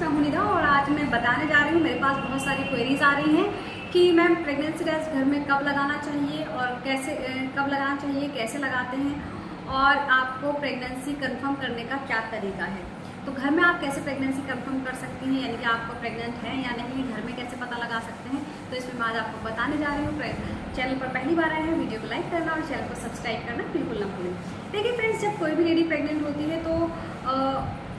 मैं हूं निदा और आज मैं बताने जा रही हूँ, मेरे पास बहुत सारी क्वेरीज आ रही हैं कि मैम प्रेगनेंसी टेस्ट घर में कब लगाना चाहिए और कैसे कब लगाना चाहिए, कैसे लगाते हैं और आपको प्रेगनेंसी कंफर्म करने का क्या तरीका है। तो घर में आप कैसे प्रेगनेंसी कंफर्म कर सकती हैं, यानी कि आप प्रेग्नेंट हैं या नहीं, घर में कैसे पता लगा सकते हैं। तो इसमें मैं आज आपको बताने जा रही हूँ। चैनल पर पहली बार आए हैं, वीडियो को लाइक करना और चैनल को सब्सक्राइब करना बिल्कुल ना भूलें। देखिए फ्रेंड्स, जब कोई भी लेडी प्रेग्नेंट होती है तो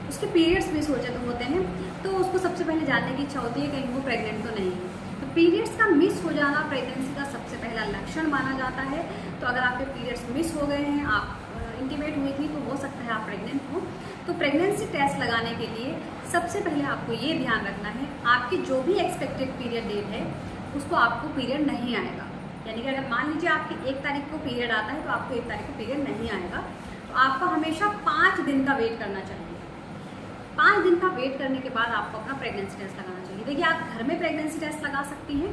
उसके पीरियड्स मिस होते हैं तो उसको सबसे पहले जानने की इच्छा होती है कहीं वो प्रेग्नेंट तो नहीं है। तो पीरियड्स का मिस हो जाना प्रेगनेंसी का सबसे पहला लक्षण माना जाता है। तो अगर आपके पीरियड्स मिस हो गए हैं, आप इंटीमेट हुई थी, तो हो सकता है आप प्रेग्नेंट हो। तो प्रेगनेंसी टेस्ट लगाने के लिए सबसे पहले आपको ये ध्यान रखना है, आपकी जो भी एक्सपेक्टेड पीरियड डेट है उसको आपको पीरियड नहीं आएगा। यानी कि अगर मान लीजिए आपकी 1 तारीख को पीरियड आता है तो आपको 1 तारीख को पीरियड नहीं आएगा। तो आपको हमेशा 5 दिन का वेट करना चाहिए। 5 दिन का वेट करने के बाद आपको अपना प्रेगनेंसी टेस्ट लगाना चाहिए। देखिए, आप घर में प्रेगनेंसी टेस्ट लगा सकती हैं।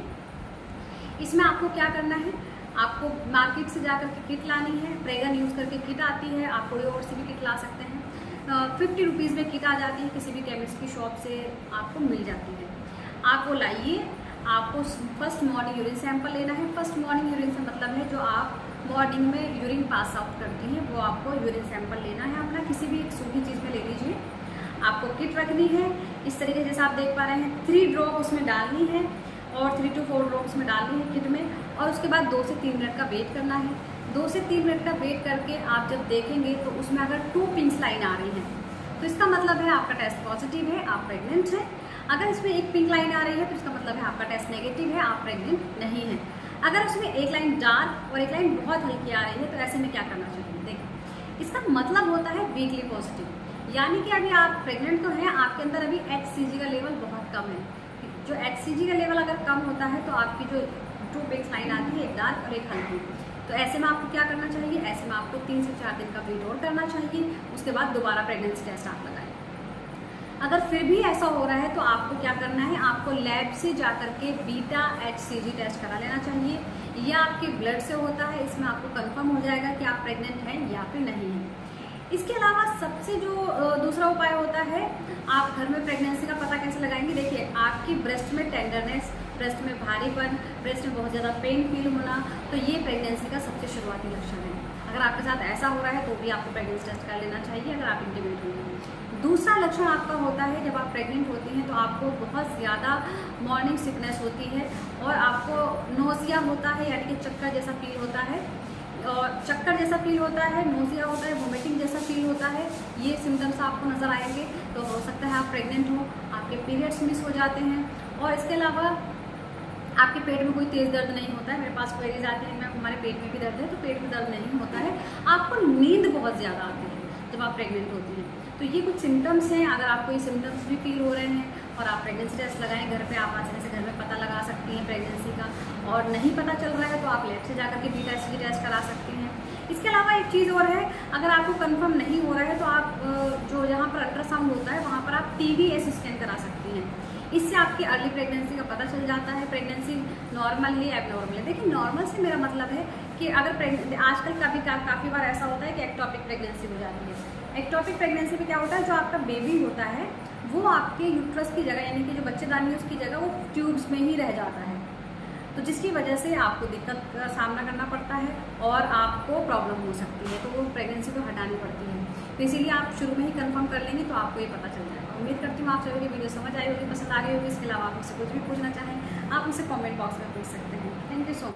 इसमें आपको क्या करना है, आपको मार्केट से जाकर के किट लानी है। प्रेगन यूज़ करके किट आती है, आप कोई और सी भी किट ला सकते हैं। 50 रुपीज़ में किट आ जाती है, किसी भी केमिस्ट की शॉप से आपको मिल जाती है। आप वो लाइए। आपको फर्स्ट मॉर्निंग यूरिन सैंपल लेना है। फर्स्ट मॉर्निंग यूरिन से मतलब है जो आप मॉर्निंग में यूरिन पास आउट करती हैं, वो आपको यूरिन सैंपल लेना है अपना। किसी भी एक सूखी चीज़ में ले लीजिए। आपको किट रखनी है इस तरीके जैसे आप देख पा रहे हैं। 3 ड्रॉप उसमें डालनी है और 3 to 4 ड्रॉप उसमें डालनी है किट में। और उसके बाद 2 से 3 मिनट का वेट करना है। 2 से 3 मिनट का वेट करके आप जब देखेंगे तो उसमें अगर 2 पिंक लाइन आ रही है तो इसका मतलब है आपका टेस्ट पॉजिटिव है, आप प्रेग्नेंट हैं। अगर इसमें एक पिंक लाइन आ रही है तो इसका मतलब है आपका टेस्ट नेगेटिव है, आप प्रेग्नेंट नहीं हैं। अगर उसमें एक लाइन डार्क और एक लाइन बहुत हल्की आ रही है तो ऐसे में क्या करना चाहिए। देखिए, इसका मतलब होता है वीकली पॉजिटिव, यानी कि अभी आप प्रेग्नेंट तो हैं, आपके अंदर अभी HCG का लेवल बहुत कम है। जो HCG का लेवल अगर कम होता है तो आपकी जो 2 पिंक लाइन आती है, एक डार्क और एक हल्की, तो ऐसे में आपको क्या करना चाहिए, ऐसे में आपको 3 से 4 दिन का वेट और करना चाहिए। उसके बाद दोबारा प्रेगनेंसी टेस्ट आप लगाएं। अगर फिर भी ऐसा हो रहा है तो आपको क्या करना है, आपको लैब से जाकर के बीटा HCG टेस्ट करा लेना चाहिए। यह आपके ब्लड से होता है, इसमें आपको कंफर्म हो जाएगा कि आप प्रेग्नेंट हैं या फिर नहीं हैं। इसके अलावा सबसे जो दूसरा उपाय होता है, आप घर में प्रेगनेंसी का पता कैसे लगाएंगे। देखिए, आपकी ब्रेस्ट में टेंडरनेस, ब्रेस्ट में भारीपन, ब्रेस्ट में बहुत ज़्यादा पेन फील होना, तो ये प्रेगनेंसी का सबसे शुरुआती लक्षण है। अगर आपके साथ ऐसा हो रहा है तो भी आपको प्रेगनेंसी टेस्ट कर लेना चाहिए अगर आप इंटीमेट हुई हैं। दूसरा लक्षण आपका होता है, जब आप प्रेग्नेंट होती हैं तो आपको बहुत ज़्यादा मॉर्निंग सिकनेस होती है और आपको नोजिया होता है, यानी कि चक्कर जैसा फील होता है। और चक्कर जैसा फील होता है, नोजिया होता है, वोमिटिंग जैसा फील होता है। ये सिम्टम्स आपको नज़र आएंगे तो हो सकता है आप प्रेग्नेंट हो। आपके पीरियड्स मिस हो जाते हैं और इसके अलावा आपके पेट में कोई तेज़ दर्द नहीं होता है। मेरे पास क्वेरीज आती है, मैम हमारे पेट में भी दर्द है, तो पेट में दर्द नहीं होता है। आपको नींद बहुत ज़्यादा आती है जब आप प्रेग्नेंट होती हैं। तो ये कुछ सिम्टम्स हैं। अगर आपको ये सिम्टम्स भी फील हो रहे हैं और आप प्रेगनेंसी टेस्ट लगाएं घर पे, आप आसानी से घर में पता लगा सकती हैं प्रेगनेंसी का। और नहीं पता चल रहा है तो आप लैब से जाकर के बीटा HCG टेस्ट करा सकती हैं। इसके अलावा एक चीज़ और है, अगर आपको कंफर्म नहीं हो रहा है तो आप जो जहाँ पर अल्ट्रासाउंड होता है वहाँ पर आप TVS स्कैन करा सकती हैं। इससे आपकी अर्ली प्रेगनेंसी का पता चल जाता है, प्रेगनेंसी नॉर्मल है या एबनॉर्मल है। देखिए, नॉर्मल से मेरा मतलब है कि अगर आजकल काफ़ी बार ऐसा होता है कि एक्टोपिक प्रेगनेंसी हो जाती है। एक्टोपिक प्रेगनेंसी में क्या होता है, जो आपका बेबी होता है वो आपके यूट्रस की जगह, यानी कि जो बच्चेदानी है उसकी जगह वो ट्यूब्स में ही रह जाता है। तो जिसकी वजह से आपको दिक्कत का सामना करना पड़ता है और आपको प्रॉब्लम हो सकती है, तो वो प्रेगनेंसी को हटानी पड़ती है। तो इसीलिए आप शुरू में ही कंफर्म कर लेंगे तो आपको ये पता चल जाएगा। उम्मीद करती हूँ आप सभी की वीडियो समझ आई होगी, पसंद आ गई होगी। इसके अलावा आप मुझसे कुछ भी पूछना चाहें आप मुझसे कमेंट बॉक्स में पूछ सकते हैं। Thank you so much.